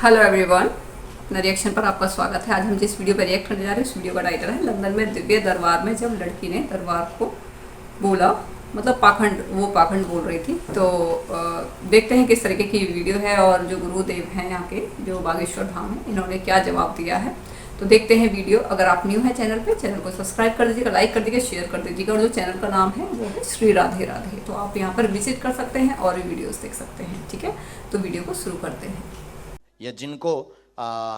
Hello everyone, reaction पर आपका स्वागत है। आज हम जिस वीडियो पर रिएक्ट करने जा रहे हैं उस वीडियो का टाइटल है लंदन में दिव्य दरबार में जब लड़की ने दरबार को बोला, मतलब पाखंड, वो पाखंड बोल रही थी। तो देखते हैं किस तरीके की वीडियो है और जो गुरुदेव हैं यहाँ के, जो बागेश्वर धाम है, इन्होंने क्या जवाब दिया है। तो देखते हैं वीडियो। अगर आप न्यू है चैनल पे, चैनल को सब्सक्राइब कर दीजिएगा, लाइक कर दीजिएगा, शेयर कर दीजिएगा। और जो चैनल का नाम है वो है श्री राधे राधे। तो आप यहाँ पर विजिट कर सकते हैं और भी वीडियोस देख सकते हैं। ठीक है, तो वीडियो को शुरू करते हैं। या जिनको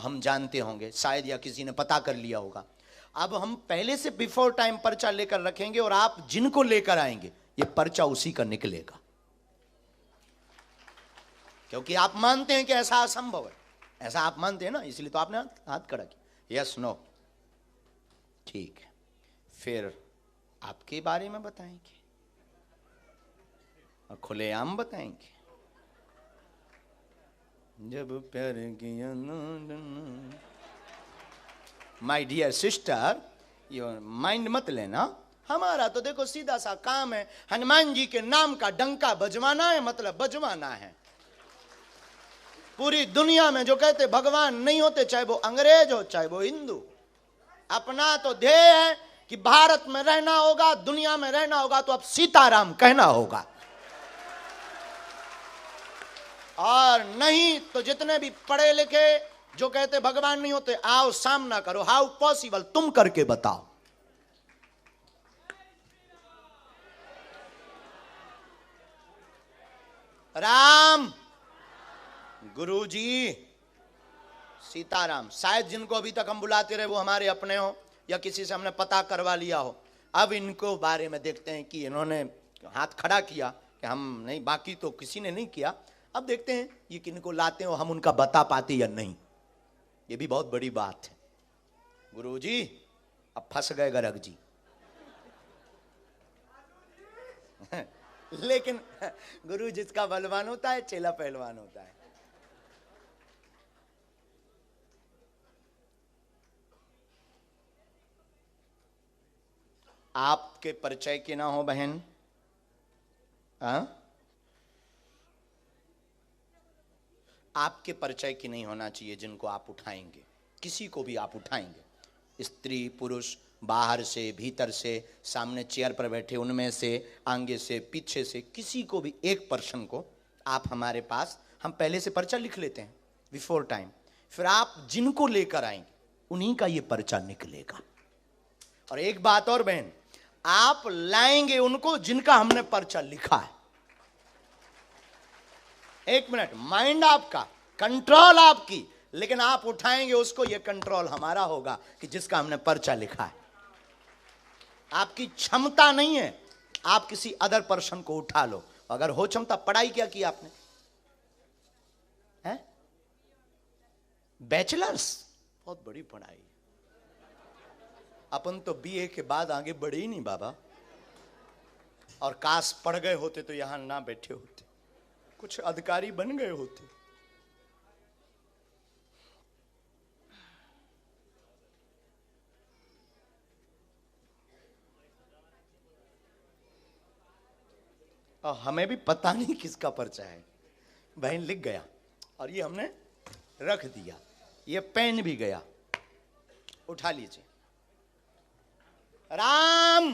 हम जानते होंगे शायद, या किसी ने पता कर लिया होगा। अब हम पहले से बिफोर टाइम पर्चा लेकर रखेंगे और आप जिनको लेकर आएंगे ये पर्चा उसी का निकलेगा, क्योंकि आप मानते हैं कि ऐसा असंभव है। ऐसा आप मानते हैं ना, इसलिए तो आपने हाथ खड़ा किया। यस नो, ठीक है। फिर आपके बारे में बताएंगे और खुलेआम बताएंगे। जब प्यार किया माय डियर सिस्टर, ये माइंड मत लेना। हमारा तो देखो सीधा सा काम है, हनुमान जी के नाम का डंका बजवाना है, मतलब बजवाना है। पूरी दुनिया में जो कहते भगवान नहीं होते, चाहे वो अंग्रेज हो चाहे वो हिंदू, अपना तो ध्येय है कि भारत में रहना होगा, दुनिया में रहना होगा, तो अब सीताराम कहना होगा। और नहीं तो जितने भी पढ़े लिखे जो कहते भगवान नहीं होते, आओ सामना करो। हाउ पॉसिबल, तुम करके बताओ। राम, गुरुजी, सीताराम। शायद जिनको अभी तक हम बुलाते रहे वो हमारे अपने हो, या किसी से हमने पता करवा लिया हो। अब इनको बारे में देखते हैं कि इन्होंने हाथ खड़ा किया कि हम नहीं, बाकी तो किसी ने नहीं किया। अब देखते हैं ये किनको लाते हो, हम उनका बता पाते या नहीं। ये भी बहुत बड़ी बात है। गुरुजी अब फंस गए गर्ग जी। लेकिन गुरु जिसका बलवान होता है, चेला पहलवान होता है। आपके परिचय की ना हो बहन, आपके परिचय की नहीं होना चाहिए जिनको आप उठाएंगे। किसी को भी आप उठाएंगे, स्त्री पुरुष, बाहर से भीतर से, सामने चेयर पर बैठे उनमें से, आगे से पीछे से, किसी को भी एक पर्सन को आप हमारे पास, हम पहले से पर्चा लिख लेते हैं बिफोर टाइम। फिर आप जिनको लेकर आएंगे उन्हीं का ये पर्चा निकलेगा। और एक बात और बहन, आप लाएंगे उनको जिनका हमने पर्चा लिखा है। एक मिनट, माइंड आपका, कंट्रोल आपकी, लेकिन आप उठाएंगे उसको, यह कंट्रोल हमारा होगा कि जिसका हमने पर्चा लिखा है। आपकी क्षमता नहीं है, आप किसी अदर पर्सन को उठा लो। अगर हो क्षमता, पढ़ाई क्या की आपने? है बैचलर्स, बहुत बड़ी पढ़ाई। अपन तो बीए के बाद आगे बढ़े ही नहीं बाबा। और काश पढ़ गए होते तो यहां ना बैठे होते, कुछ अधिकारी बन गए होते। और हमें भी पता नहीं किसका पर्चा है। बहन लिख गया और ये हमने रख दिया, ये पेन भी गया। उठा लीजिए। राम,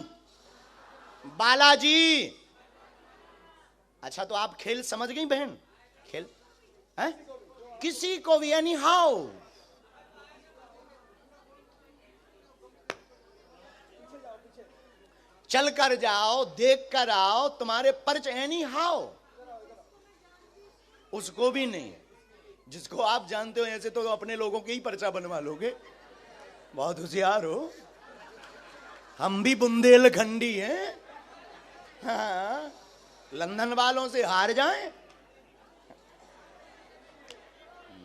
बालाजी। अच्छा, तो आप खेल समझ गई बहन? खेल है किसी को भी, एनी हाउ। चल कर जाओ, देख कर आओ, तुम्हारे पर्च एनी हाउ। उसको भी नहीं, जिसको आप जानते हो ऐसे तो अपने लोगों के ही पर्चा बनवा लोगे। बहुत होशियार हो। हम भी बुंदेलखंडी हैं। हाँ, लंदन वालों से हार जाएं।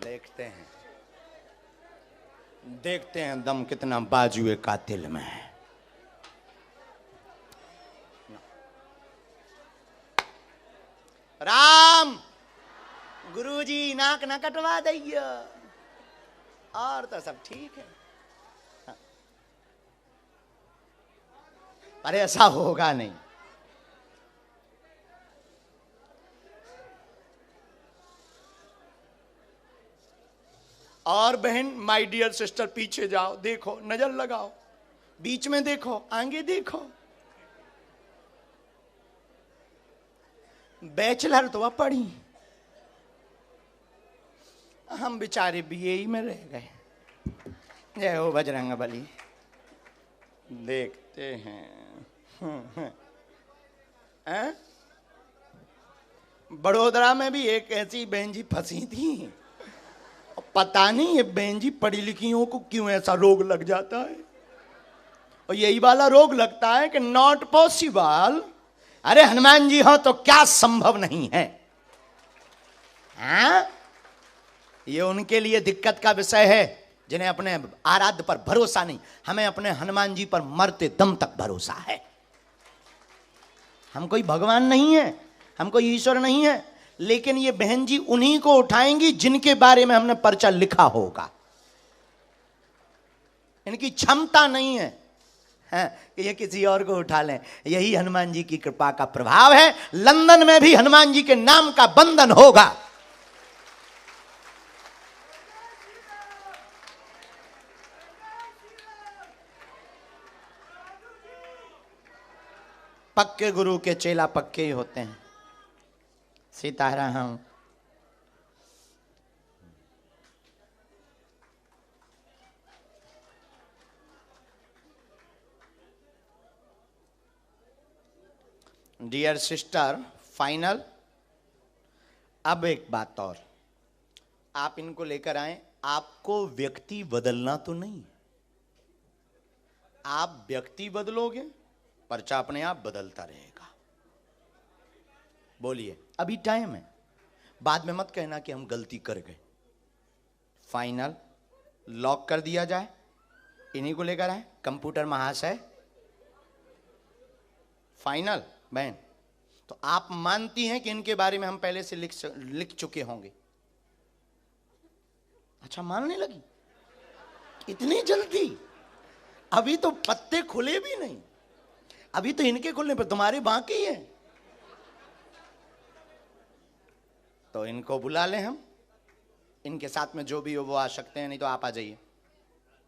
देखते हैं दम कितना बाजुए कातिल में है। राम, गुरुजी नाक ना कटवा दइए, और तो सब ठीक है। अरे ऐसा होगा नहीं। और बहन, माय डियर सिस्टर, पीछे जाओ, देखो, नजर लगाओ, बीच में देखो, आगे देखो। बैचलर तो अब पढ़ी, हम बेचारे बीए में रह गए। जय हो बजरंग बली। देखते हैं। बड़ोदरा में भी एक ऐसी बहन जी फंसी थी, पता नहीं ये बहन जी पढ़ी लिखियों को क्यों ऐसा रोग लग जाता है, और यही वाला रोग लगता है कि नॉट पॉसिबल। अरे हनुमान जी हो तो क्या संभव नहीं है? हाँ? ये उनके लिए दिक्कत का विषय है जिन्हें अपने आराध्य पर भरोसा नहीं। हमें अपने हनुमान जी पर मरते दम तक भरोसा है। हम कोई भगवान नहीं है, हम कोई ईश्वर नहीं है, लेकिन ये बहन जी उन्हीं को उठाएंगी जिनके बारे में हमने पर्चा लिखा होगा। इनकी क्षमता नहीं है कि ये किसी और को उठा लें। यही हनुमान जी की कृपा का प्रभाव है। लंदन में भी हनुमान जी के नाम का बंधन होगा। पक्के गुरु के चेला पक्के ही होते हैं। सीताराम। Dear sister, final. अब एक बात और, आप इनको लेकर आए, आपको व्यक्ति बदलना तो नहीं। आप व्यक्ति बदलोगे, पर्चा अपने आप बदलता रहेगा। बोलिए, अभी टाइम है, बाद में मत कहना कि हम गलती कर गए। फाइनल लॉक कर दिया जाए। इन्हीं को लेकर आए, कंप्यूटर महाशय। फाइनल बहन, तो आप मानती हैं कि इनके बारे में हम पहले से लिख चुके होंगे? अच्छा, मानने लगी इतनी जल्दी? अभी तो पत्ते खुले भी नहीं, अभी तो इनके खुलने पर तुम्हारे बाकी है। तो इनको बुला लें हम, इनके साथ में जो भी हो वो आ सकते हैं, नहीं तो आप आ जाइए।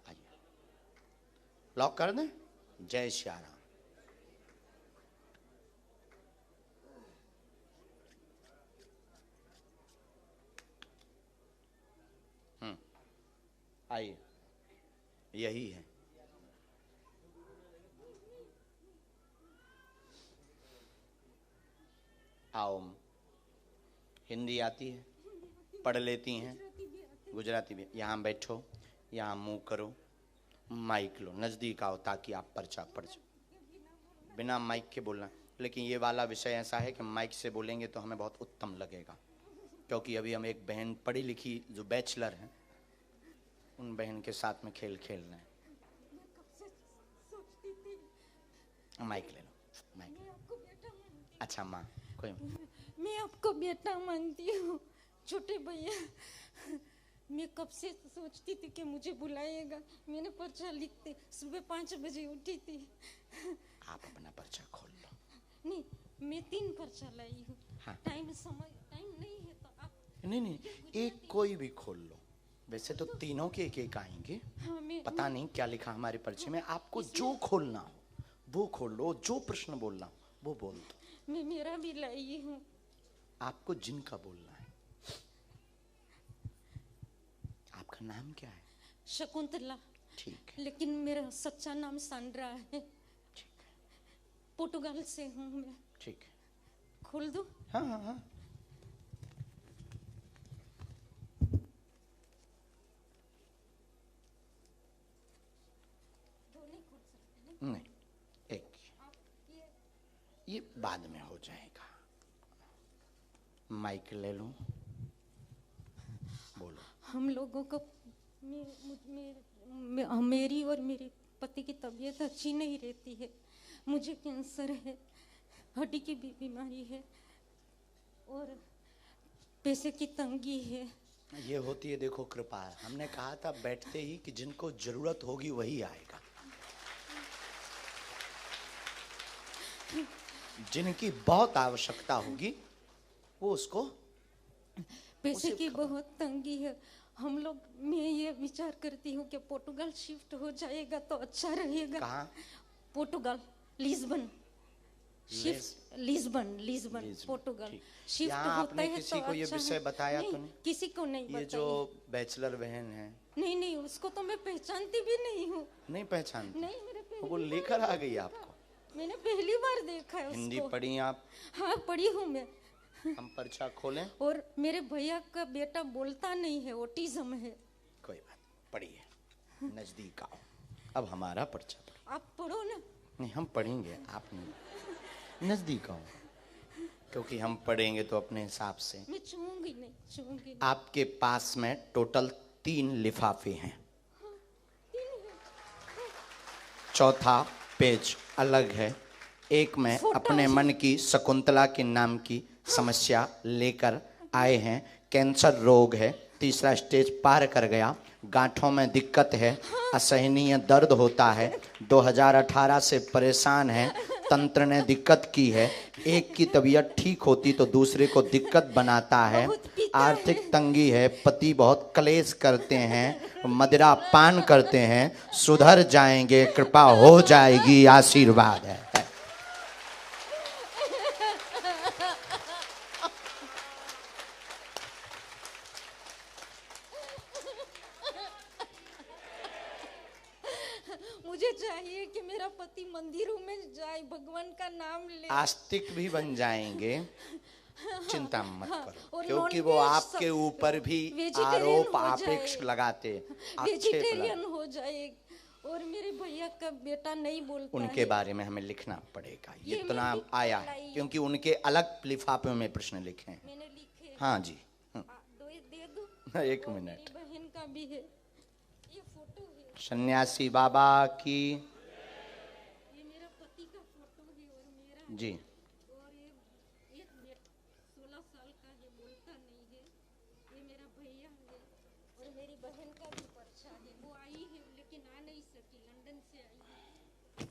आइए, लॉक कर दें। जय श्री राम। आइए, यही है। आओ, हिंदी आती है, पढ़ लेती हैं, गुजराती भी। यहाँ बैठो, यहाँ मुंह करो, माइक लो, नज़दीक आओ ताकि आप पर्चा पढ़ जाओ। बिना माइक के बोलना, लेकिन ये वाला विषय ऐसा है कि माइक से बोलेंगे तो हमें बहुत उत्तम लगेगा, क्योंकि अभी हम एक बहन पढ़ी लिखी जो बैचलर हैं, उन बहन के साथ में खेल रहे हैं। माइक ले लो, माइक। अच्छा माँ, कोई मैं आपको बेटा मानती हूँ छोटे भैया। मैं कब से सोचती थी कि मुझे बुलाएगा। मैंने पर्चा लिखते सुबह 5 बजे उठी थी। आप अपना पर्चा खोल लो। नहीं, मैं 3 पर्चा लाई हूँ। हाँ। टाइम नहीं है तो आप नहीं, एक कोई भी खोल लो। वैसे तो तीनों के एक आएंगे। हाँ, पता नहीं क्या लिखा हमारे पर्चे में। आपको जो खोलना हो वो खोल लो, जो प्रश्न बोलना हो वो बोल दो। मैं मेरा भी लाई हूँ। आपको जिनका बोलना है। आपका नाम क्या है? शकुंतला। ठीक है। लेकिन मेरा सच्चा नाम सांड्रा है। ठीक है। पोर्टुगाल से हूँ मैं। ठीक है। खोल दूँ? हाँ हाँ हाँ। नहीं, एक ये बाद में हो जाएगा। माइक ले लो, बोलो। हम लोगों को मेरी और मेरे पति की तबीयत अच्छी नहीं रहती है। मुझे कैंसर है, हड्डी की भी बीमारी है और पैसे की तंगी है। ये होती है, देखो, कृपा। हमने कहा था बैठते ही कि जिनको जरूरत होगी वही आएगा। जिनकी बहुत आवश्यकता होगी वो उसको पैसे की बहुत तंगी है हम लोग, मैं ये विचार करती हूँ कि पोर्टुगल शिफ्ट हो जाएगा तो अच्छा रहेगा। कहाँ? Portugal, Lisbon shift, Lisbon Lisbon Lisbon, Portugal ठीक। शिफ्ट यहाँ होता आपने है किसी तो को ये अच्छा विषय है। बताया तो नहीं, नहीं? किसी को नहीं ये जो बताई। बैचलर बहन है, नहीं नहीं, उसको तो मैं पहचानती भी नहीं हूँ। नहीं पहचानती? नहीं, मेरे वो पहली लेकर बार आ गई देखा। आपको? मैंने पहली बार देखा है हिंदी उसको। पढ़ी आप? हाँ, पढ़ी हूँ मैं। हम पर्चा खोलें? और मेरे भैया का बेटा बोलता नहीं है, ऑटिज्म है। कोई बात नहीं, पढ़िए, नजदीक आओ। अब हमारा पर्चा पढ़ो। आप पढ़ो ना। नहीं, हम पढ़ेंगे, आप नहीं, नजदीक आओ, क्योंकि हम पढ़ेंगे तो अपने हिसाब से। मैं छूंगी नहीं, छूंगी नहीं। आपके पास में टोटल 3 लिफाफे हैं। चौथा पेज अलग है। एक में फोटो अपने है। मन की शकुंतला के नाम की समस्या लेकर आए हैं। कैंसर रोग है, तीसरा स्टेज पार कर गया, गांठों में दिक्कत है, असहनीय दर्द होता है, 2018 से परेशान है, तंत्र ने दिक्कत की है, एक की तबीयत ठीक होती तो दूसरे को दिक्कत बनाता है, बहुत पीता आर्थिक है। तंगी है, पति बहुत क्लेश करते हैं, मदिरा पान करते हैं, सुधर जाएंगे, कृपा हो जाएगी, आशीर्वाद है। मुझे चाहिए कि मेरा पति मंदिरों में जाए, भगवान का नाम ले। आस्तिक भी बन जाएंगे, चिंता मत करो, और क्योंकि नॉन वो वेज आपके सब ऊपर भी वेजिटेरियन आरोप हो आपेक्ष जाए। लगाते, आक्षेप वेजिटेरियन लगाते। हो जाए। और मेरे भैया का बेटा नहीं बोलता उनके है। बारे में हमें लिखना पड़ेगा, ये इतना मैं लिख आया लाई। है, क्योंकि उनके अलग लिफाफे में प्रश्न लिखे हैं। मैंने लिखे। हाँ जी। दे दो। एक और मिनट। मेरी बहन का भी है, ये फोटो है। सन्यासी बाबा की ये मेरा पति का फोटो है और मेरा जी। और ये एक 16 साल का है, बोलता नहीं है। ये मेरा भैया है और मेरी बहन का भी पर्चा है। वो आई है लेकिन आ नहीं सकी, लंदन से आई है।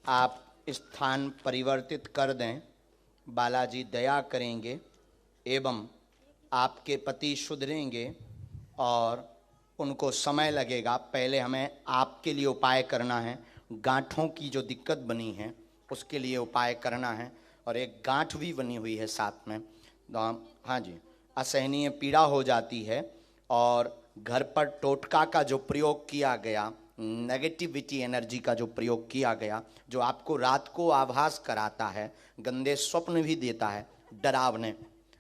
आप स्थान परिवर्तित कर दें, बालाजी दया करेंगे एवं आपके पति सुधरेंगे और उनको समय लगेगा। पहले हमें आपके लिए उपाय करना है, गांठों की जो दिक्कत बनी है उसके लिए उपाय करना है, और एक गांठ भी बनी हुई है साथ में। हाँ जी, असहनीय पीड़ा हो जाती है और घर पर टोटका का जो प्रयोग किया गया, नेगेटिविटी एनर्जी का जो प्रयोग किया गया, जो आपको रात को आभास कराता है, गंदे स्वप्न भी देता है, डरावने,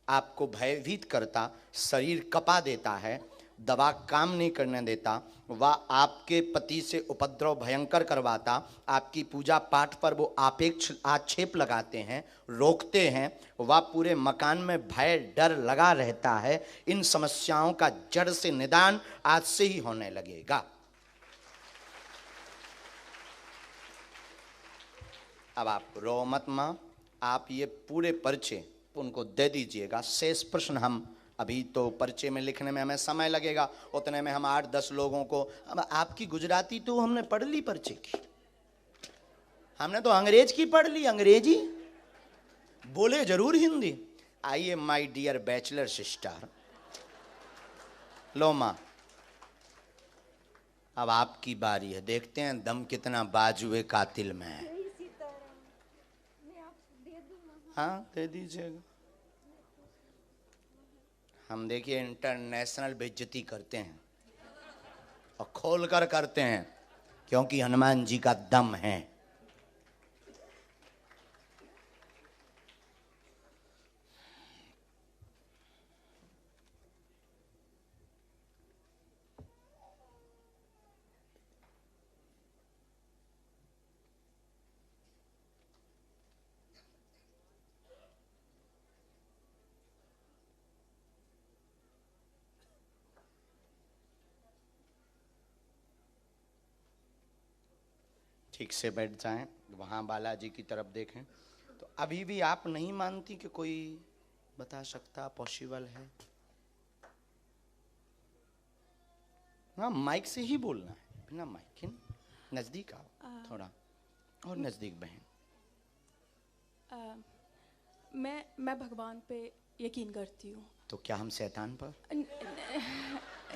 आपको भयभीत करता, शरीर कपा देता है, दवा काम नहीं करने देता, वह आपके पति से उपद्रव भयंकर करवाता, आपकी पूजा पाठ पर वो आपेक्ष आक्षेप लगाते हैं, रोकते हैं, वह पूरे मकान में भय डर लगा रहता है। इन समस्याओं का जड़ से निदान आज से ही होने लगेगा। अब आप रो मत माँ, आप ये पूरे पर्चे उनको दे दीजिएगा। शेष प्रश्न हम अभी तो पर्चे में लिखने में हमें समय लगेगा, उतने में हम 8-10 लोगों को। अब आपकी गुजराती तो हमने पढ़ ली पर्चे की, हमने तो अंग्रेज की पढ़ ली, अंग्रेजी बोले जरूर हिंदी। आइए माय डियर बैचलर सिस्टर, लो माँ, अब आपकी बारी है। देखते हैं दम कितना बाजुए कातिल में है। हाँ दे दीजिएगा। हम देखिए इंटरनेशनल बेइज्जती करते हैं और खोल कर करते हैं, क्योंकि हनुमान जी का दम है। ठीक से बैठ जाएं, वहाँ बालाजी की तरफ देखें। तो अभी भी आप नहीं मानती कि कोई बता सकता पॉसिबल है? हाँ माइक से ही बोलना है, बिना माइक के। नज़दीक आओ थोड़ा और नज़दीक बहन। मैं भगवान पे यकीन करती हूँ। तो क्या हम शैतान पर?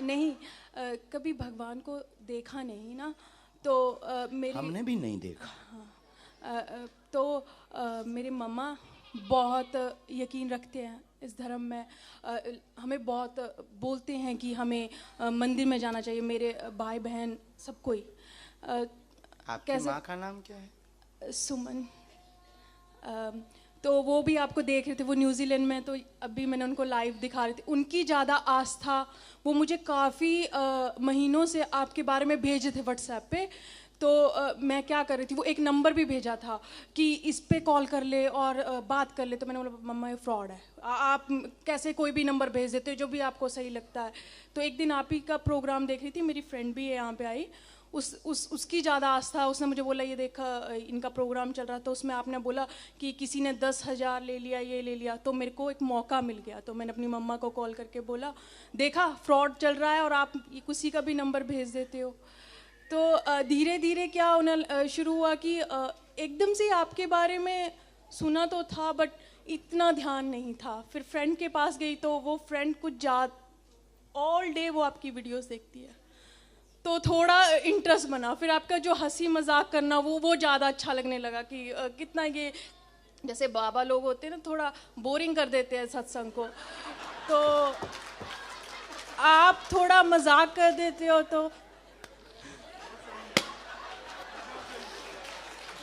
नहीं, कभी भगवान को देखा नहीं ना, तो मेरी हमने भी नहीं देखा। तो मेरे मम्मा बहुत यकीन रखते हैं इस धर्म में। हमें बहुत बोलते हैं कि हमें मंदिर में जाना चाहिए, मेरे भाई बहन सब कोई। आपकी माँ का नाम क्या है? सुमन। तो वो भी आपको देख रहे थे, वो न्यूजीलैंड में, तो अभी मैंने उनको लाइव दिखा रही थी। उनकी ज़्यादा आस्था, वो मुझे काफ़ी महीनों से आपके बारे में भेजे थे व्हाट्सएप पे। तो मैं क्या कर रही थी, वो एक नंबर भी भेजा था कि इस पे कॉल कर ले और बात कर ले। तो मैंने बोला मम्मा ये फ्रॉड है, आप कैसे कोई भी नंबर भेज देते हो जो भी आपको सही लगता है। तो एक दिन आप ही का प्रोग्राम देख रही थी, मेरी फ्रेंड भी है यहाँ पे आई, उसकी ज़्यादा आस्था। उसने मुझे बोला ये देखा इनका प्रोग्राम चल रहा, तो उसमें आपने बोला कि किसी ने 10,000 ले लिया, ये ले लिया। तो मेरे को एक मौका मिल गया, तो मैंने अपनी मम्मा को कॉल करके बोला देखा फ्रॉड चल रहा है और आप किसी का भी नंबर भेज देते हो। तो धीरे धीरे क्या होना शुरू हुआ कि एकदम से आपके बारे में सुना तो था बट इतना ध्यान नहीं था। फिर फ्रेंड के पास गई तो वो फ्रेंड कुछ ऑल डे वो आपकी वीडियोस देखती है, तो थोड़ा इंटरेस्ट बना। फिर आपका जो हंसी मजाक करना वो ज़्यादा अच्छा लगने लगा कि कितना ये जैसे बाबा लोग होते हैं ना, थोड़ा बोरिंग कर देते हैं सत्संग को, तो आप थोड़ा मजाक कर देते हो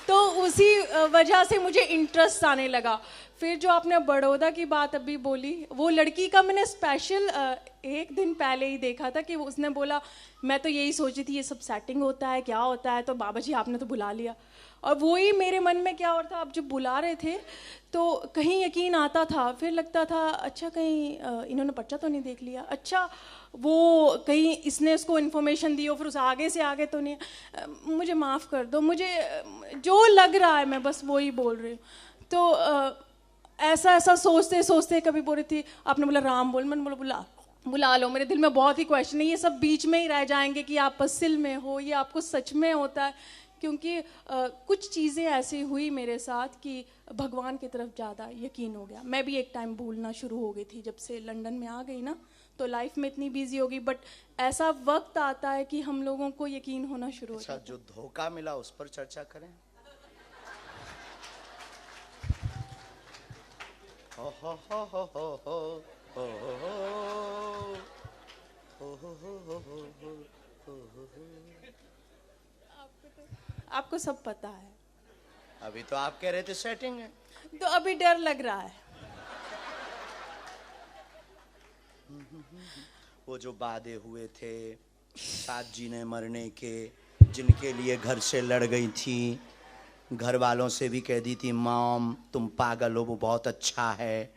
तो उसी वजह से मुझे इंटरेस्ट आने लगा। फिर जो आपने बड़ौदा की बात अभी बोली, वो लड़की का मैंने स्पेशल एक दिन पहले ही देखा था कि उसने बोला मैं तो यही सोची थी ये सब सेटिंग होता है, क्या होता है, तो बाबा जी आपने तो बुला लिया। और वही मेरे मन में क्या हो रहा था, आप जब बुला रहे थे तो कहीं यकीन आता था, फिर लगता था अच्छा कहीं इन्होंने पर्चा तो नहीं देख लिया, अच्छा वो कहीं इसने उसको इन्फॉर्मेशन दी हो, फिर उस आगे से आगे तो नहीं। मुझे माफ़ कर दो, मुझे जो लग रहा है मैं बस वही बोल रही हूँ। तो ऐसा सोचते सोचते कभी बोल रही थी, आपने बोला राम बोल, मैंने बोला बुला लो। मेरे दिल में बहुत ही क्वेश्चन है, ये सब बीच में ही रह जाएंगे कि आप पसिल में हो, ये आपको सच में होता है। क्योंकि कुछ चीज़ें ऐसी हुई मेरे साथ कि भगवान की तरफ ज़्यादा यकीन हो गया। मैं भी एक टाइम भूलना शुरू हो गई थी, जब से लंदन में आ गई ना, तो लाइफ में इतनी बिजी हो गई। बट ऐसा वक्त आता है कि हम लोगों को यकीन होना शुरू हो जाता है। जो धोखा मिला उस पर चर्चा करें। हो हो हो हो हो हो हो हो हो हो। आपको सब पता है। अभी तो आप कह रहे थे सेटिंग है, तो अभी डर लग रहा है। वो जो वादे हुए थे साथ जीने मरने के, जिनके लिए घर से लड़ गई थी, घर वालों से भी कह दी थी मॉम तुम पागल हो, वो बहुत अच्छा है।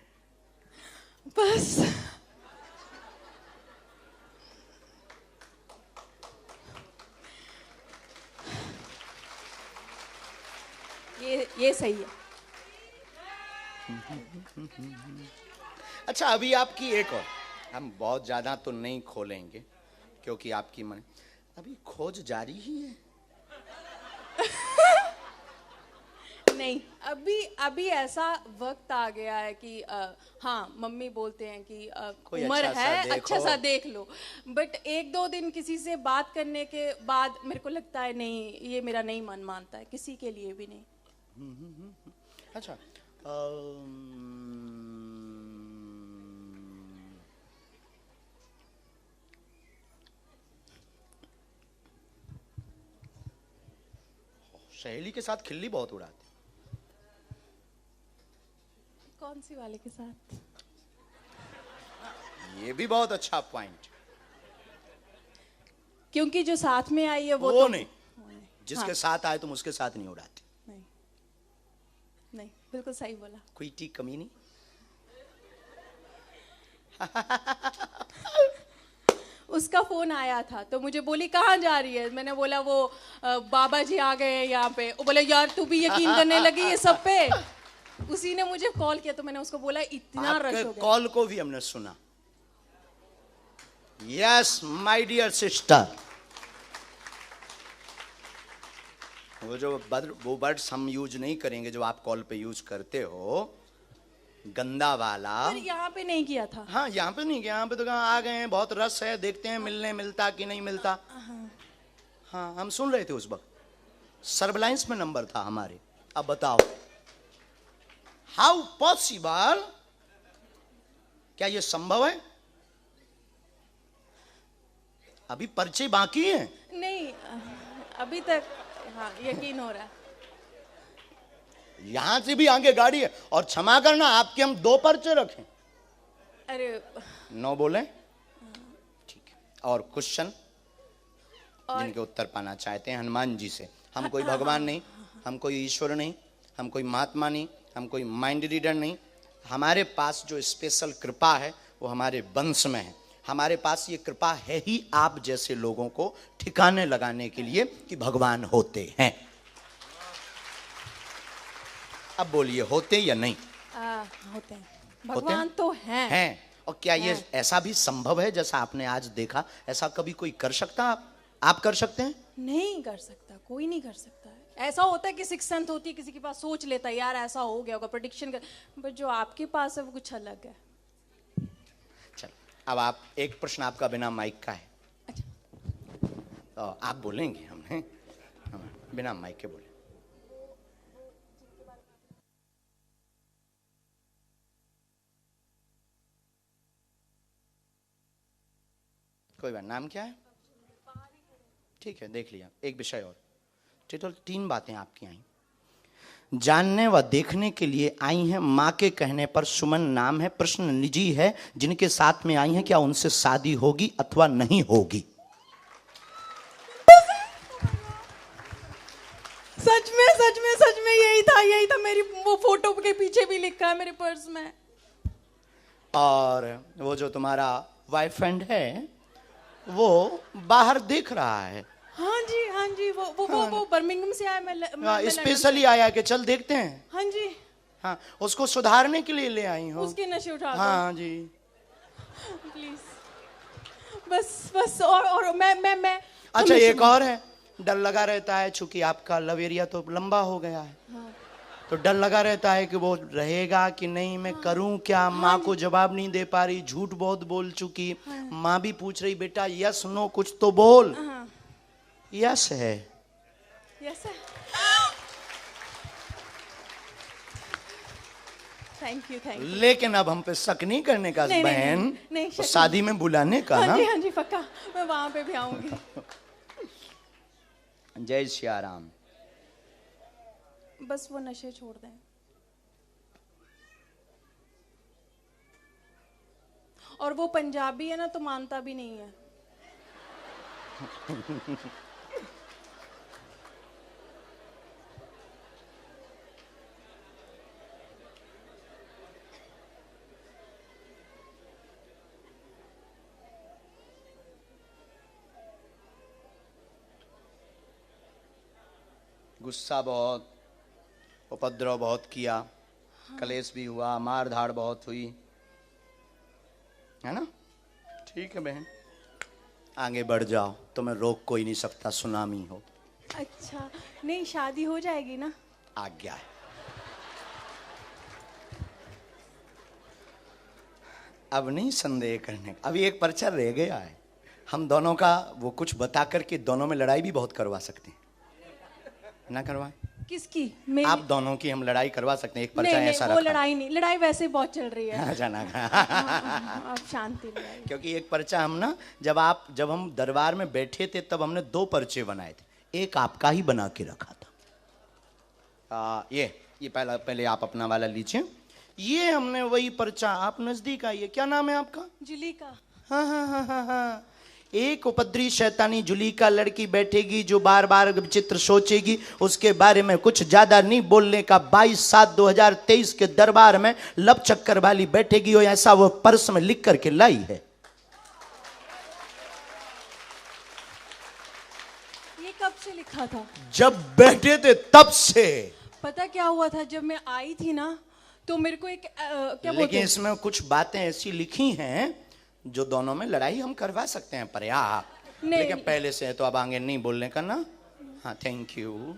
बस ये सही है। अच्छा अभी आपकी एक और, हम बहुत ज्यादा तो नहीं खोलेंगे क्योंकि आपकी मन, अभी खोज जारी ही है। नहीं, अभी ऐसा वक्त आ गया है कि हाँ मम्मी बोलते हैं कि उम्र है अच्छा सा देख लो। बट एक दो दिन किसी से बात करने के बाद मेरे को लगता है नहीं, ये मेरा नहीं मन मानता है, किसी के लिए भी नहीं। अच्छा सहेली के साथ खिल्ली बहुत उड़ाते। कौन सी वाले के साथ? ये भी बहुत अच्छा पॉइंट, क्योंकि जो साथ में आई है वो तो नहीं, जिसके हाँ। साथ आए तुम उसके साथ नहीं उड़ाते। नहीं, बिल्कुल सही बोला। कोई टी कमी नहीं। उसका फोन आया था तो मुझे बोली कहाँ जा रही है, मैंने बोला वो बाबा जी आ गए हैं यहाँ पे। वो बोले यार तू भी यकीन करने लगी ये सब पे। उसी ने मुझे कॉल किया तो मैंने उसको बोला इतना रश हो गया। कॉल को भी हमने सुना। यस माय डियर सिस्टर, वो वर्ड्स हम यूज नहीं करेंगे जो आप कॉल पे यूज करते हो, गंदा वाला। पर यहाँ पे नहीं किया था। हाँ, यहाँ पे नहीं, यहाँ पे तो कहाँ आ गए हैं, बहुत रस है, देखते हैं मिलने मिलता कि नहीं मिलता। हाँ, हम सुन रहे थे उस वक्त, सर्वलाइंस में नंबर था हमारे। अब बताओ, हाउ पॉसिबल, क्या ये संभव है? अभी पर्चे बाकी हैं। नहीं, अभी तक हाँ यकीन हो रहा है। यहां से भी आगे गाड़ी है, और क्षमा करना आपके हम 2 पर्चे रखें। अरे 9 बोले, ठीक है। और क्वेश्चन जिनके उत्तर पाना चाहते हैं हनुमान जी से। हम कोई भगवान नहीं, हम कोई ईश्वर नहीं, हम कोई महात्मा नहीं, हम कोई माइंड रीडर नहीं। हमारे पास जो स्पेशल कृपा है वो हमारे वंश में है। हमारे पास ये कृपा है ही आप जैसे लोगों को ठिकाने लगाने के लिए कि भगवान होते हैं। अब बोलिए, होते या नहीं? होते हैं, भगवान तो हैं। और क्या ये ऐसा भी संभव है जैसा आपने आज देखा? ऐसा कभी कोई कर सकता? आप कर सकते हैं? नहीं कर सकता, कोई नहीं कर सकता। ऐसा होता है कि सिक्स सेंथ होती है, किसी के पास सोच लेता है यार ऐसा हो गया होगा, प्रेडिक्शन कर, बट जो आपके पास है वो कुछ अलग है। चल, अब आप, एक प्रश्न आपका बिना माइक का है। अच्छा। तो आप बोलेंगे, हमने बिना माइक के बोले। कोई बात, नाम क्या है? ठीक है, देख लिया। एक विषय और, टोटल 3 बातें आपकी आई। जानने व देखने के लिए आई हैं, माँ के कहने पर सुमन नाम है। प्रश्न निजी है, जिनके साथ में आई हैं क्या उनसे शादी होगी अथवा नहीं होगी? सच में यही था। मेरी वो फोटो के पीछे भी लिखा है मेरे पर्स में। और वो जो तुम्हारा बॉयफ्रेंड है वो बाहर देख रहा है। हाँ जी, वो बर्मिंघम से आया। मैं स्पेशली आया कि चल देखते हैं। हाँ जी। हाँ, उसको सुधारने के लिए ले आई हूँ। उसके नशे उठा दो। हाँ जी, प्लीज, बस और मैं अच्छा, एक और है, डर लगा रहता है, चूंकि आपका लव एरिया तो लंबा हो गया है। हाँ। तो डर लगा रहता है कि वो रहेगा कि नहीं, मैं करूं क्या? माँ को जवाब नहीं दे पा रही, झूठ बहुत बोल चुकी। माँ भी पूछ रही, बेटा यस नो कुछ तो बोल। यस है। यस है। Thank you. लेकिन अब हम पे शक नहीं करने का बहन, नहीं, तो शादी में बुलाने का ना। हाँ जी पक्का, मैं वहां पे भी आऊंगी। जय श्री राम। बस वो नशे छोड़ दें। और वो पंजाबी है ना, तो मानता भी नहीं है। गुस्सा बहुत, उपद्रव बहुत किया, कलेश भी हुआ, मार धाड़ बहुत हुई, है ना? ठीक है बहन, आगे बढ़ जाओ, तुम्हें रोक कोई नहीं सकता, सुनामी हो। अच्छा, नहीं शादी हो जाएगी ना? आज्ञा है। अब नहीं संदेह करने, अभी एक पर्चा रह गया है। हम दोनों का वो कुछ बता करके दोनों में लड़ाई भी बहुत करवा सकते हैं, ना करवाएं? किसकी? आप दोनों की हम लड़ाई करवा सकते हैं। एक पर्चा ऐसा रखा। वो लड़ाई नहीं, लड़ाई वैसे बहुत चल रही है। जाना आप शांति लगाइए। क्योंकि एक पर्चा हम ना, जब हम दरबार में बैठे थे तब हमने 2 पर्चे बनाए थे, एक आपका ही बना के रखा था। ये पहले आप अपना वाला लीजिए। ये हमने वही पर्चा, आप नजदीक आइए, क्या नाम है आपका? जुलीका। हाँ। एक उपद्री शैतानी जुलीका लड़की बैठेगी जो बार बार विचित्र सोचेगी, उसके बारे में कुछ ज्यादा नहीं बोलने का। 22/7/2023 के दरबार में लब चक्कर वाली बैठेगी, और ऐसा वो पर्स में लिख करके लाई है। ये कब से लिखा था? जब बैठे थे तब से। पता क्या हुआ था, जब मैं आई थी ना, तो मेरे को एक क्या बोलते लेकिन इसमें कुछ बातें ऐसी लिखी हैं जो दोनों में लड़ाई हम करवा सकते हैं, पर्याप्त। लेकिन पहले से है तो अब आगे नहीं बोलने का ना। हाँ, थैंक यू।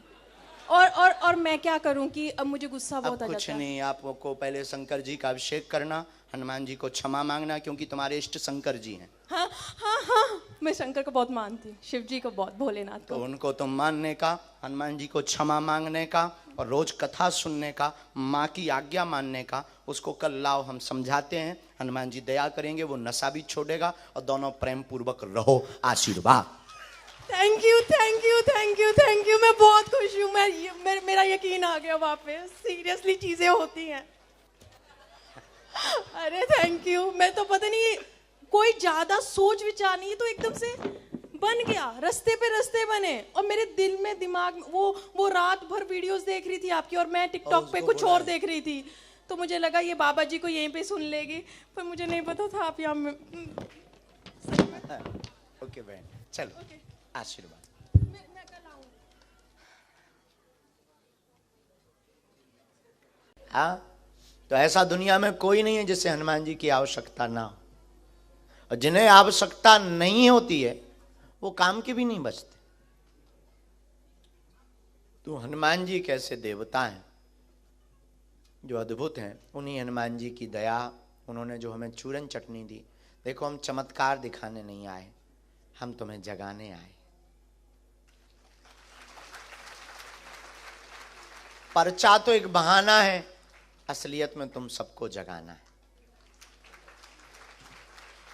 और मैं क्या करूं कि अब मुझे गुस्सा अब बहुत आ कुछ जाता है। नहीं, आपको पहले शंकर जी का अभिषेक करना, हनुमान जी को क्षमा मांगना, क्योंकि तुम्हारे इष्ट शंकर जी हैं। हाँ हाँ हाँ, मैं शंकर को बहुत मानती हूँ, शिव जी को बहुत, भोलेनाथ तो को। उनको तुम मानने का, हनुमान जी को क्षमा मांगने का और रोज कथा सुनने का, माँ की आज्ञा मानने का। उसको कल लाओ, हम समझाते हैं, हनुमान जी दया करेंगे, वो नशा भी छोड़ेगा और दोनों प्रेम पूर्वक रहो। आशीर्वाद। Thank you thank you thank you thank you, मैं बहुत खुश हूँ। मेरा यकीन आ गया वापस, सीरियसली चीजें होती हैं। अरे थैंक यू, मैं तो पता नहीं, कोई ज्यादा सोच विचार नहीं, तो एकदम से बन गया, रास्ते पे रास्ते बने। और मेरे दिल में, दिमाग में, वो रात भर वीडियोस देख रही थी आपकी, और मैं टिकटॉक पे कुछ और देख रही थी, तो मुझे लगा ये बाबा जी को यहीं पे सुन लेगी, पर मुझे नहीं पता था आप यहाँ में। ओके बहन, चलो। Okay. आशीर्वाद। मैं कल आऊंगी। हाँ, तो ऐसा दुनिया में कोई नहीं है जिसे हनुमान जी की आवश्यकता ना हो, और जिन्हें आवश्यकता नहीं होती है वो काम के भी नहीं बचते। तो हनुमान जी कैसे देवता हैं जो अद्भुत हैं, उन्हीं हनुमान जी की दया, उन्होंने जो हमें चूरन चटनी दी। देखो, हम चमत्कार दिखाने नहीं आए, हम तुम्हें जगाने आए। पर्चा तो एक बहाना है, असलियत में तुम सबको जगाना है।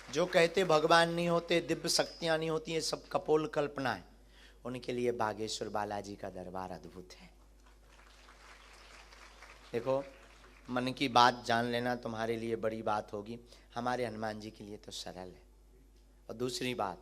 जो कहते भगवान नहीं होते, दिव्य शक्तियां नहीं होती, ये सब कपोल कल्पना है। उनके लिए बागेश्वर बालाजी का दरबार अद्भुत है। देखो, मन की बात जान लेना तुम्हारे लिए बड़ी बात होगी, हमारे हनुमान जी के लिए तो सरल है। और दूसरी बात,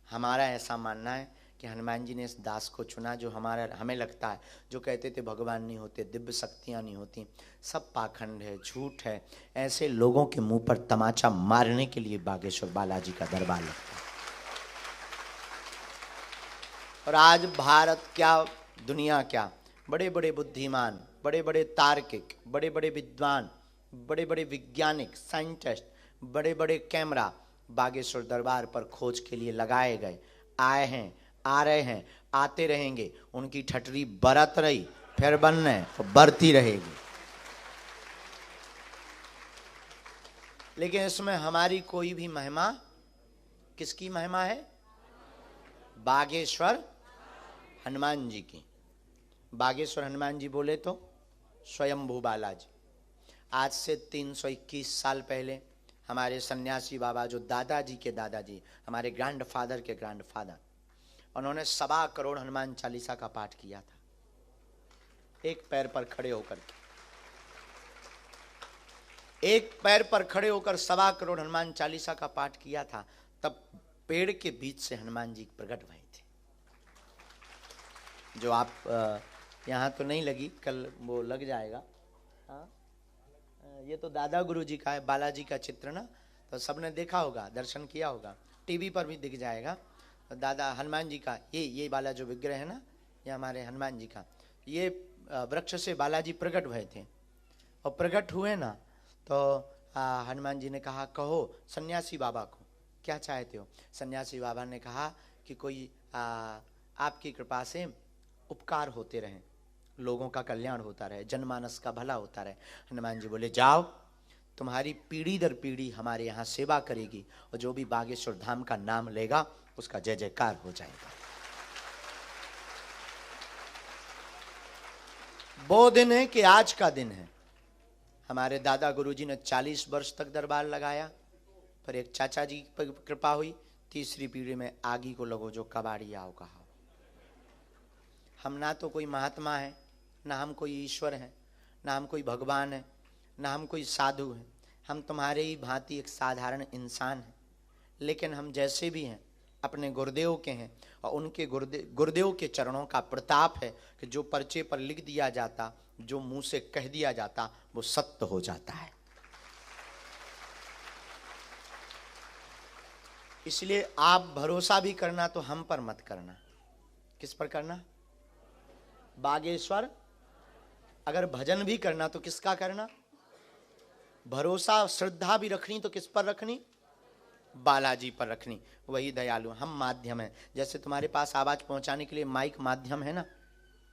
हमारा ऐसा मानना है कि हनुमान जी ने इस दास को चुना, जो हमें लगता है, जो कहते थे भगवान नहीं होते, दिव्य शक्तियाँ नहीं होती, सब पाखंड है, झूठ है। ऐसे लोगों के मुंह पर तमाचा मारने के लिए बागेश्वर बालाजी का दरबार लगता है। और आज भारत क्या, दुनिया क्या, बड़े बड़े बुद्धिमान, बड़े बड़े तार्किक, बड़े बड़े विद्वान, बड़े बड़े वैज्ञानिक, साइंटिस्ट, बड़े बड़े कैमरा बागेश्वर दरबार पर खोज के लिए लगाए गए, आए हैं, आ रहे हैं, आते रहेंगे। उनकी ठटरी बरत रही, फिर बनने और बरती रहेगी। लेकिन इसमें हमारी कोई भी महिमा, किसकी महिमा है? बागेश्वर हनुमान जी की। बागेश्वर हनुमान जी बोले तो स्वयंभू बालाजी। आज से 321 साल पहले हमारे सन्यासी बाबा, जो दादाजी के दादाजी, हमारे ग्रैंडफादर के ग्रैंडफादर, उन्होंने 1.25 करोड़ हनुमान चालीसा का पाठ किया था, एक पैर पर खड़े होकर के। एक पैर पर खड़े होकर 1.25 करोड़ हनुमान चालीसा का पाठ किया था। तब पेड़ के बीच से हनुमान जी प्रकट हुए थे। जो आप यहाँ तो नहीं लगी, कल वो लग जाएगा। हाँ, ये तो दादा गुरु जी का है, बालाजी का चित्र ना, तो सबने देखा होगा, दर्शन किया होगा, टीवी पर भी दिख जाएगा। तो दादा हनुमान जी का ये बाला जो विग्रह है ना, ये हमारे हनुमान जी का, ये वृक्ष से बालाजी प्रकट हुए थे। और प्रकट हुए ना, तो हनुमान जी ने कहा, कहो सन्यासी बाबा को क्या चाहते हो। सन्यासी बाबा ने कहा कि कोई आपकी कृपा से उपकार होते रहें, लोगों का कल्याण होता रहे, जनमानस का भला होता रहे। हनुमान जी बोले, जाओ, तुम्हारी पीढ़ी दर पीढ़ी हमारे यहाँ सेवा करेगी, और जो भी बागेश्वर धाम का नाम लेगा उसका जय जयकार हो जाएगा। वो दिन है कि आज का दिन है। हमारे दादा गुरुजी ने 40 वर्ष तक दरबार लगाया, पर एक चाचा जी पर कृपा हुई, तीसरी पीढ़ी में आगी को लगो जो कबाड़ी आओ कहा। हम ना तो कोई महात्मा है, ना हम कोई ईश्वर हैं, ना हम कोई भगवान है, ना हम कोई साधु हैं। हम तुम्हारे ही भांति एक साधारण इंसान हैं। लेकिन हम जैसे भी हैं अपने गुरुदेव के हैं, और उनके गुरुदेव के चरणों का प्रताप है कि जो पर्चे पर लिख दिया जाता, जो मुंह से कह दिया जाता, वो सत्य हो जाता है। इसलिए आप भरोसा भी करना तो हम पर मत करना। किस पर करना? बागेश्वर। अगर भजन भी करना तो किसका करना? भरोसा श्रद्धा भी रखनी तो किस पर रखनी? बालाजी पर रखनी। वही दयालु, हम माध्यम हैं। जैसे तुम्हारे पास आवाज पहुंचाने के लिए माइक माध्यम है ना,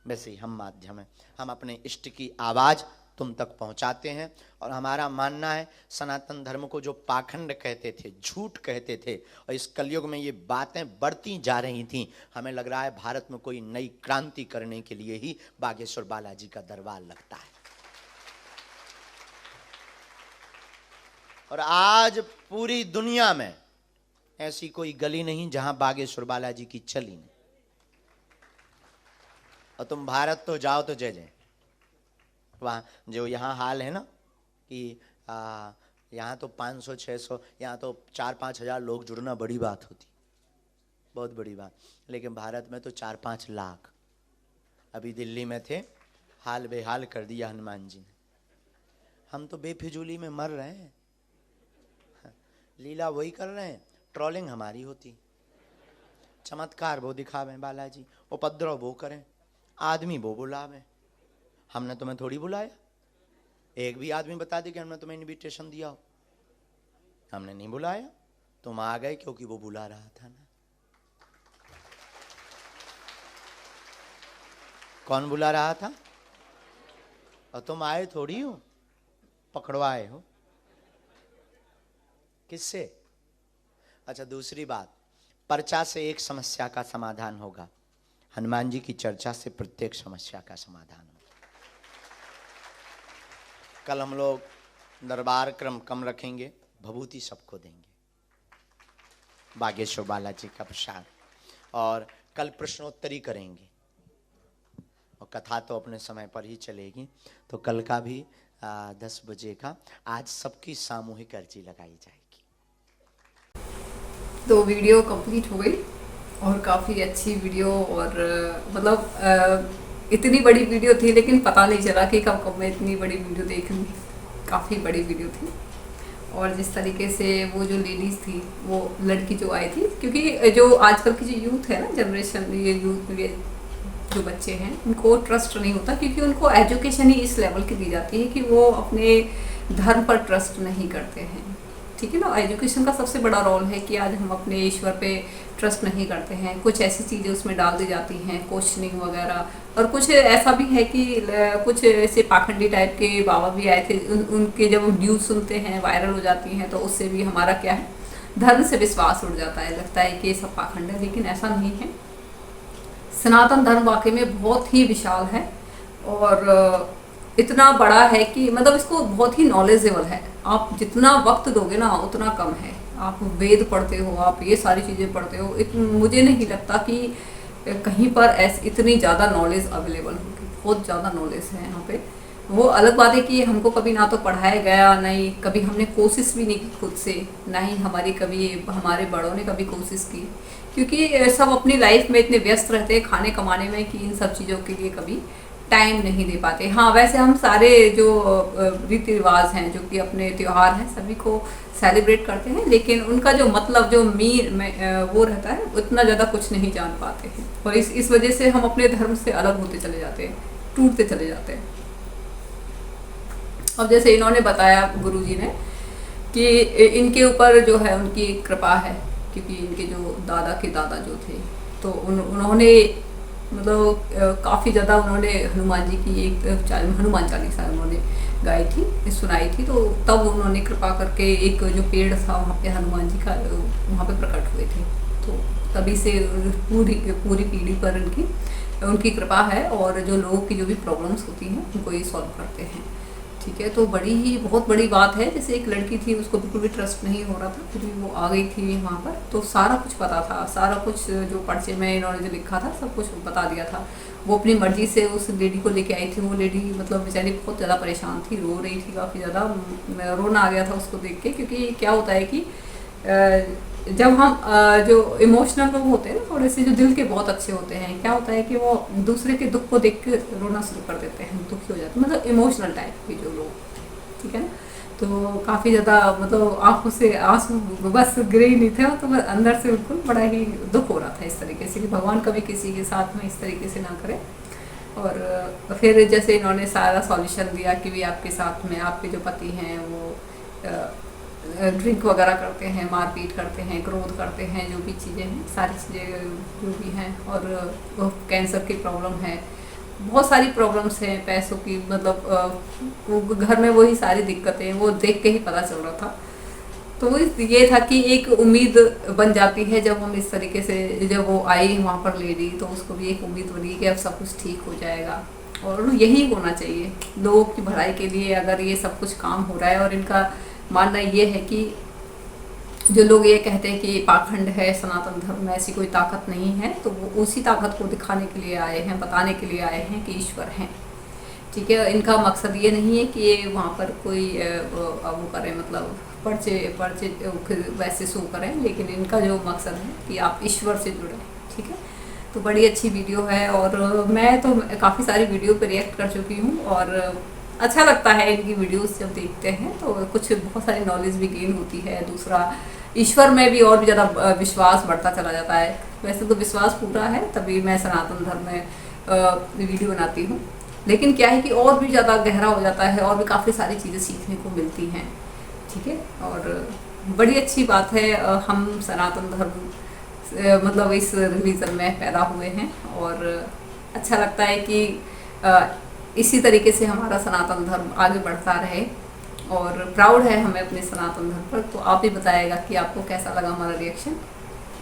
वैसे ही हम माध्यम हैं, हम अपने इष्ट की आवाज़ तुम तक पहुंचाते हैं। और हमारा मानना है सनातन धर्म को जो पाखंड कहते थे, झूठ कहते थे, और इस कलयुग में ये बातें बढ़ती जा रही थीं, हमें लग रहा है भारत में कोई नई क्रांति करने के लिए ही बागेश्वर बालाजी का दरबार लगता है। और आज पूरी दुनिया में ऐसी कोई गली नहीं जहां बागेश्वर बालाजी की चली नहीं। और तुम भारत तो जाओ तो जय जय, वहाँ जो यहाँ हाल है ना कि यहाँ तो 500-600, यहाँ तो 4-5 हज़ार लोग जुड़ना बड़ी बात होती, बहुत बड़ी बात। लेकिन भारत में तो 4-5 लाख। अभी दिल्ली में थे, हाल बेहाल कर दिया हनुमान जी ने। हम तो बेफिजूली में मर रहे हैं, लीला वही कर रहे हैं, ट्रोलिंग हमारी होती, चमत्कार वो दिखावें बालाजी, उपद्रव वो करें, आदमी वो बुलावें। हमने तुम्हें थोड़ी बुलाया, एक भी आदमी बता दे कि हमने तुम्हें इनविटेशन दिया हो। हमने नहीं बुलाया, तुम आ गए क्योंकि वो बुला रहा था ना। कौन बुला रहा था? और तुम आए थोड़ी हो, पकड़वाए हो। किससे? अच्छा, दूसरी बात, पर्चा से एक समस्या का समाधान होगा, हनुमान जी की चर्चा से प्रत्येक समस्या का समाधान होगा। कल हम लोग दरबार क्रम कम रखेंगे, भभूति सबको देंगे, बागेश्वर बालाजी का प्रसाद, और कल प्रश्नोत्तरी करेंगे, और कथा तो अपने समय पर ही चलेगी। तो कल का भी 10 बजे का आज सबकी सामूहिक अर्जी लगाई जाएगी। तो वीडियो कंप्लीट हो गई और काफ़ी अच्छी वीडियो, और मतलब इतनी बड़ी वीडियो थी लेकिन पता नहीं चला कि कब मैं इतनी बड़ी वीडियो देख लूँ। काफ़ी बड़ी वीडियो थी। और जिस तरीके से वो जो लेडीज़ थी, वो लड़की जो आई थी, क्योंकि जो आजकल की जो यूथ है ना, जनरेशन, ये यूथ, ये जो बच्चे हैं, उनको ट्रस्ट नहीं होता, क्योंकि उनको एजुकेशन ही इस लेवल की दी जाती है कि वो अपने धर्म पर ट्रस्ट नहीं करते हैं। ठीक है ना, एजुकेशन का सबसे बड़ा रोल है कि आज हम अपने ईश्वर पे ट्रस्ट नहीं करते हैं। कुछ ऐसी चीज़ें उसमें डाल दी जाती हैं, क्वेश्चनिंग वगैरह, और कुछ ऐसा भी है कि कुछ ऐसे पाखंडी टाइप के बाबा भी आए थे, उनके जब न्यूज़ सुनते हैं, वायरल हो जाती हैं, तो उससे भी हमारा क्या है, धर्म से विश्वास उड़ जाता है, लगता है कि ये सब पाखंड है। लेकिन ऐसा नहीं है। सनातन धर्म वाकई में बहुत ही विशाल है और इतना बड़ा है कि मतलब इसको बहुत ही नॉलेजेबल है। आप जितना वक्त दोगे ना उतना कम है। आप वेद पढ़ते हो, आप ये सारी चीज़ें पढ़ते हो, मुझे नहीं लगता कि कहीं पर ऐसी इतनी ज़्यादा नॉलेज अवेलेबल होगी। बहुत ज़्यादा नॉलेज है यहाँ पे। वो अलग बात है कि हमको कभी ना तो पढ़ाया गया, नहीं कभी हमने कोशिश भी नहीं की खुद से, ना ही हमारे बड़ों ने कभी कोशिश की, क्योंकि सब अपनी लाइफ में इतने व्यस्त रहते हैं खाने कमाने में कि इन सब चीज़ों के लिए कभी टाइम नहीं दे पाते। हाँ, वैसे हम सारे जो रीति रिवाज हैं, जो कि अपने त्यौहार हैं, सभी को सेलिब्रेट करते हैं, लेकिन उनका जो मतलब जो वो रहता है, उतना ज़्यादा कुछ नहीं जान पाते हैं, और इस वजह से हम अपने धर्म से अलग होते चले जाते हैं, टूटते चले जाते हैं। अब जैसे इन्होंने बताया गुरुजी ने कि इनके ऊपर जो है उनकी कृपा है, क्योंकि इनके जो दादा के दादा जो थे, तो उन्होंने मतलब काफ़ी ज़्यादा उन्होंने हनुमान जी की एक हनुमान चालीसा उन्होंने गाई थी, सुनाई थी, तो तब उन्होंने कृपा करके एक जो पेड़ था वहाँ पे हनुमान जी का वहाँ पे प्रकट हुए थे। तो तभी से पूरी पीढ़ी पर उनकी कृपा है, और जो लोगों की जो भी प्रॉब्लम्स होती हैं उनको ये सॉल्व करते हैं। ठीक है, तो बहुत बड़ी बात है। जैसे एक लड़की थी, उसको बिल्कुल भी ट्रस्ट नहीं हो रहा था, फिर भी वो आ गई थी वहाँ पर, तो सारा कुछ पता था, सारा कुछ जो पर्चे में इन्होंने जो लिखा था सब कुछ बता दिया था। वो अपनी मर्जी से उस लेडी को लेके आई थी। वो लेडी मतलब बेचारी बहुत ज़्यादा परेशान थी, रो रही थी काफ़ी ज़्यादा, रोना आ गया था उसको देख के, क्योंकि क्या होता है कि जब हम जो इमोशनल लोग होते हैं ना, थोड़े से जो दिल के बहुत अच्छे होते हैं, क्या होता है कि वो दूसरे के दुख को देख के रोना शुरू कर देते हैं, दुखी हो जाते हैं, मतलब इमोशनल टाइप के जो लोग, ठीक है ना। तो काफ़ी ज़्यादा मतलब आंखों से आंसू बस गिरे ही नहीं थे, तो अंदर से बिल्कुल बड़ा ही दुख हो रहा था इस तरीके से कि भगवान कभी किसी के साथ में इस तरीके से ना करे। और फिर जैसे इन्होंने सारा सॉल्यूशन दिया कि भी आपके साथ में आपके जो पति हैं वो ड्रिंक वगैरह करते हैं, मारपीट करते हैं, क्रोध करते हैं, जो भी चीज़ें हैं, सारी चीज़ें जो भी हैं, और कैंसर की प्रॉब्लम है, बहुत सारी प्रॉब्लम्स हैं पैसों की, मतलब वो घर में वही सारी दिक्कतें वो देख के ही पता चल रहा था। तो ये था कि एक उम्मीद बन जाती है जब हम इस तरीके से, जब वो आई वहाँ पर लेडी, तो उसको भी एक उम्मीद बनी कि अब सब कुछ ठीक हो जाएगा। और यही होना चाहिए लोगों की भलाई के लिए, अगर ये सब कुछ काम हो रहा है। और इनका मानना ये है कि जो लोग ये कहते हैं कि ये पाखंड है, सनातन धर्म में ऐसी कोई ताकत नहीं है, तो वो उसी ताकत को दिखाने के लिए आए हैं, बताने के लिए आए हैं कि ईश्वर हैं। ठीक है, इनका मकसद ये नहीं है कि ये वहाँ पर कोई वो करें, मतलब पर्चे वैसे शो करें, लेकिन इनका जो मकसद है कि आप ईश्वर से जुड़ें। ठीक है, तो बड़ी अच्छी वीडियो है और मैं तो काफ़ी सारी वीडियो पर रिएक्ट कर चुकी हूँ और अच्छा लगता है इनकी वीडियोस जब देखते हैं तो कुछ बहुत सारी नॉलेज भी गेन होती है। दूसरा, ईश्वर में भी और भी ज़्यादा विश्वास बढ़ता चला जाता है। वैसे तो विश्वास पूरा है, तभी मैं सनातन धर्म में वीडियो बनाती हूँ, लेकिन क्या है कि और भी ज़्यादा गहरा हो जाता है और भी काफ़ी सारी चीज़ें सीखने को मिलती हैं। ठीक है, और बड़ी अच्छी बात है हम सनातन धर्म मतलब इस रिलीजन में पैदा हुए हैं और अच्छा लगता है कि इसी तरीके से हमारा सनातन धर्म आगे बढ़ता रहे और प्राउड है हमें अपने सनातन धर्म पर। तो आप भी बताइएगा कि आपको कैसा लगा हमारा रिएक्शन,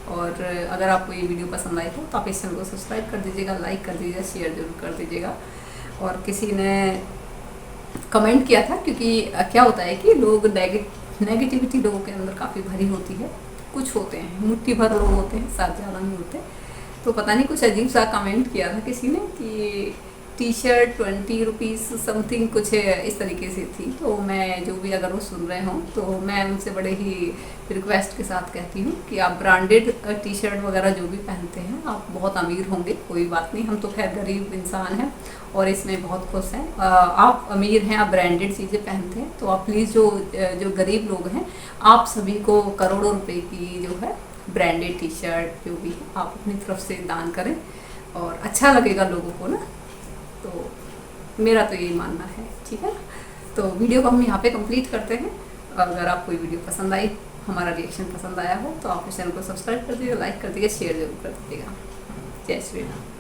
और अगर आपको ये वीडियो पसंद आई तो आप इस चैनल को सब्सक्राइब कर दीजिएगा, लाइक कर दीजिएगा, शेयर जरूर कर दीजिएगा। और किसी ने कमेंट किया था, क्योंकि क्या होता है कि लोग नेगेटिविटी लोगों के अंदर काफ़ी भरी होती है, कुछ होते हैं मुट्ठी भर लोग होते हैं, साथ ज़्यादा नहीं होते। तो पता नहीं कुछ अजीब सा कमेंट किया था किसी ने कि टी शर्ट 20 रुपीज़ समथिंग कुछ इस तरीके से थी। तो मैं जो भी, अगर वो सुन रहे हों तो मैं उनसे बड़े ही रिक्वेस्ट के साथ कहती हूँ कि आप ब्रांडेड टी शर्ट वगैरह जो भी पहनते हैं आप बहुत अमीर होंगे, कोई बात नहीं, हम तो खैर गरीब इंसान हैं और इसमें बहुत खुश हैं। आप अमीर हैं, आप ब्रांडेड चीज़ें पहनते हैं, तो आप प्लीज़ जो गरीब लोग हैं आप सभी को करोड़ों रुपए की जो है ब्रांडेड टी शर्ट जो भी है आप अपनी तरफ से दान करें और अच्छा लगेगा लोगों को ना। तो मेरा तो यही मानना है। ठीक है, तो वीडियो को हम यहाँ पे कंप्लीट करते हैं। अगर आपको ये वीडियो पसंद आई, हमारा रिएक्शन पसंद आया हो, तो आप इस चैनल को सब्सक्राइब कर दीजिएगा, लाइक कर दीजिएगा, शेयर जरूर कर दीजिएगा। जय श्री राम।